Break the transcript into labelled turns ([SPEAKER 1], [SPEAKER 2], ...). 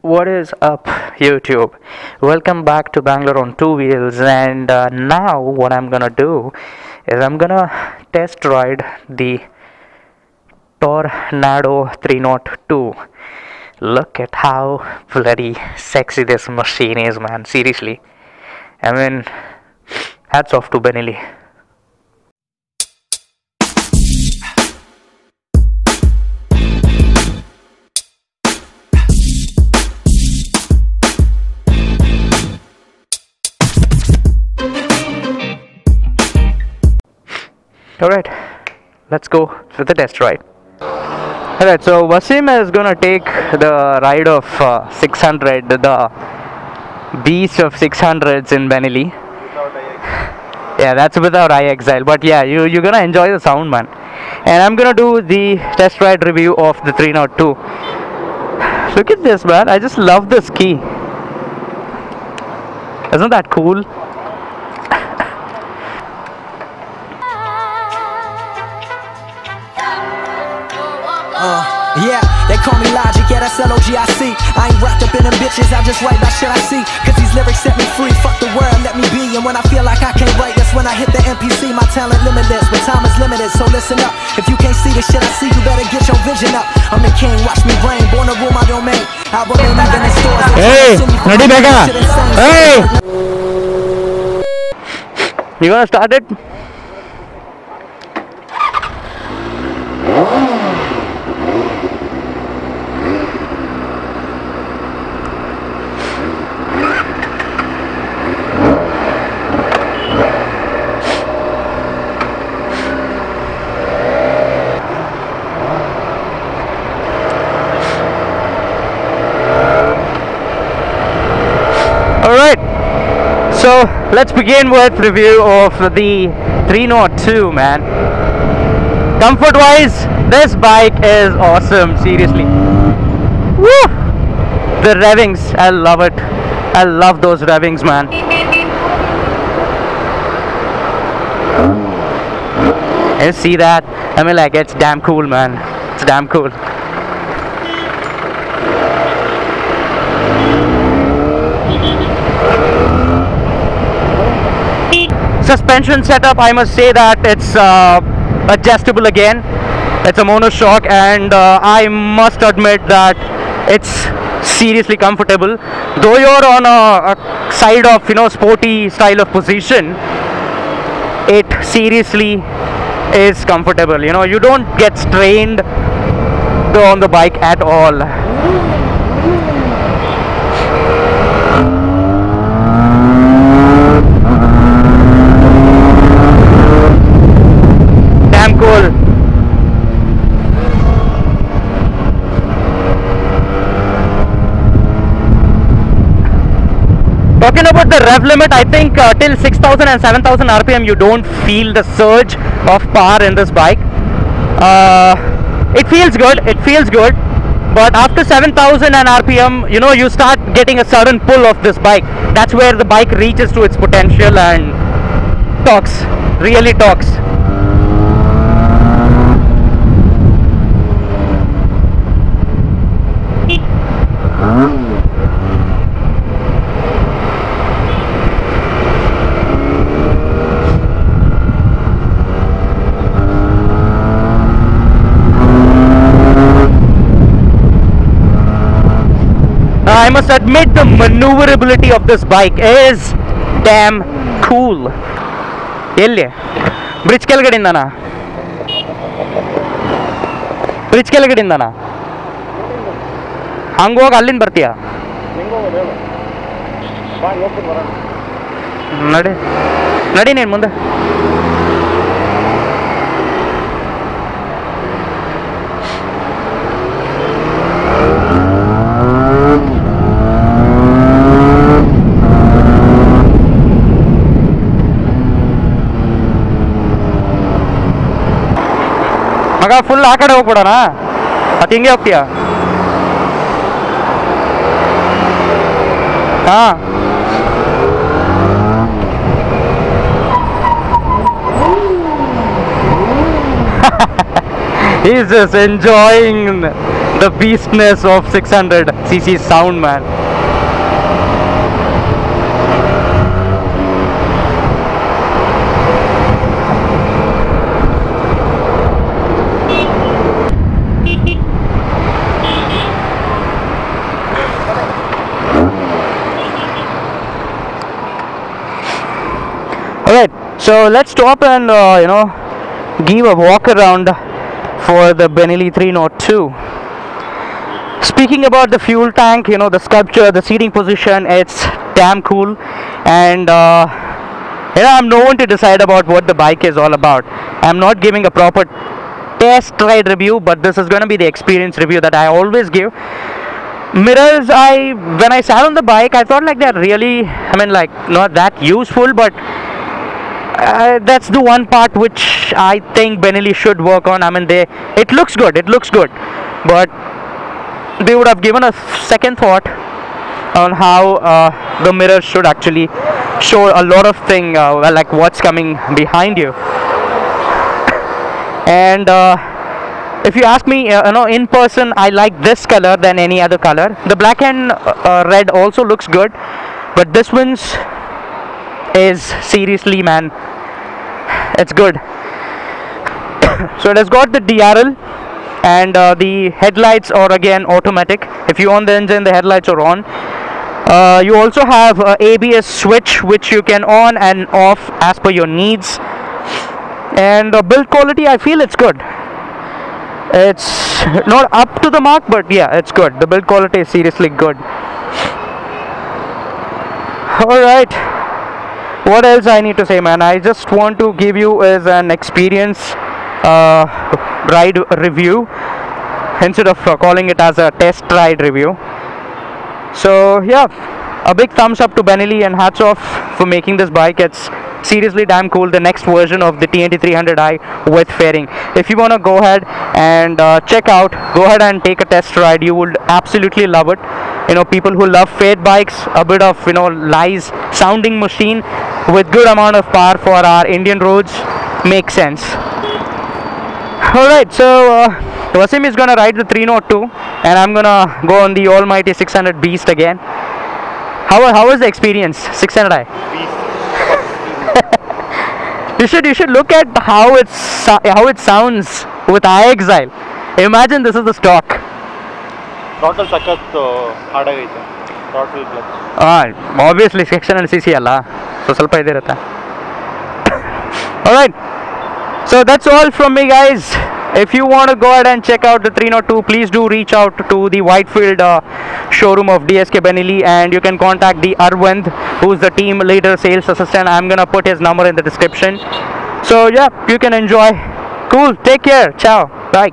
[SPEAKER 1] What is up, YouTube? Welcome back to Bangalore on Two Wheels. And now, what I'm gonna do is I'm gonna test ride the Tornado 302. Look at how bloody sexy this machine is, man. Seriously. I mean, hats off to Benelli. Alright, let's go for the test ride. Alright, so Wasim is gonna take the ride of 600, the beast of 600s in Benelli. Yeah, that's without iExile, but yeah, you're gonna enjoy the sound, man. And I'm gonna do the test ride review of the 302. Look at this, man. I just love this key. Isn't that cool?
[SPEAKER 2] Yeah, they call me Logic, yeah, that's L-O-G-I-C. I ain't wrapped up in them bitches, I just write about shit I see. Cause these lyrics set me free, fuck the world, let me be. And when I feel like I can't write, that's when I hit the MPC. My talent limitless, but time is limited, so listen up. If you can't see the shit I see, you better get your vision up. I'm the king, watch me reign, born to rule my domain. Album ain't even in stores.
[SPEAKER 1] Hey, ready, Becca? Hey! You gonna start it? Alright, so let's begin with review of the 302, man. Comfort wise, this bike is awesome, seriously. Woo! The revvings, I love it. I love those revvings, man. You see that? I mean, like, it's damn cool, man. It's damn cool. Suspension setup, I must say that it's adjustable again. It's a monoshock, and I must admit that it's seriously comfortable. Though you're on a side of, sporty style of position, it seriously is comfortable. You don't get strained on the bike at all. Cool. Talking about the rev limit, I think till 6,000 and 7,000 RPM you don't feel the surge of power in this bike. It feels good, but after 7,000 and RPM, you start getting a sudden pull of this bike. That's where the bike reaches to its potential and talks, really talks. I must admit the maneuverability of this bike is damn cool. Bridge ಕೆಳಗಡೆಯಿಂದನಾ? Bridge ಕೆಳಗಡೆಯಿಂದನಾ? ಹಂಗೋಗಿ ಅಲ್ಲಿಂದ ಬರ್ತೀಯಾ? ನಡಿ ನೀನು ಮುಂದೆ. ಮಗ full ಆ ಕಡೆ ಹೋಗ್ಬಿಡೋಣ, ಅದು ಹಿಂಗೆ ಹೋಗ್ತೀಯಾ? ಹಾಂ, he's just enjoying the beastness of 600cc sound, man. Alright, so let's stop and give a walk around for the Benelli 302. Speaking about the fuel tank, the sculpture, the seating position, it's damn cool. And I'm no one to decide about what the bike is all about. I'm not giving a proper test ride review, but this is going to be the experience review that I always give. Mirrors, when I sat on the bike, I thought like they're really, not that useful, but that's the one part which I think Benelli should work on. It looks good, but they would have given a second thought on how the mirrors should actually show a lot of things, like what's coming behind you. And if you ask me, in person, I like this color than any other color. The black and red also looks good, but this one's is seriously, man, it's good. So it has got the DRL, and the headlights are again automatic. If you on the engine, the headlights are on. You also have a ABS switch which you can on and off as per your needs. And build quality, I feel it's good. It's not up to the mark, but yeah, it's good. The build quality is seriously good. Alright, what else I need to say, man? I just want to give you as an experience ride review instead of calling it as a test ride review. So yeah, a big thumbs up to Benelli and hats off for making this bike. It's seriously damn cool. The next version of the TNT 300i with fairing. If you want to go ahead and check out, go ahead and take a test ride. You would absolutely love it. People who love fade bikes, a bit of nice sounding machine with good amount of power for our Indian roads, makes sense. Alright, so Wasim is gonna ride the 302 and I'm gonna go on the almighty 600 beast again. How was the experience? 600i? You should look at how it sounds with iExile. Imagine this is the stock.
[SPEAKER 3] Throttle sakat hard agayte. Throttle clutch.
[SPEAKER 1] Obviously 600cc alla, so ಸ್ವಲ್ಪ ಇದೆ ಇರುತ್ತೆ. Alright, so that's all from me, guys. If you want to go ahead and check out the 302, please do reach out to the Whitefield showroom of DSK Benelli, and you can contact the Arvind, who's the team leader, sales assistant. I'm gonna put his number in the description. So yeah, you can enjoy. Cool, take care, ciao, bye.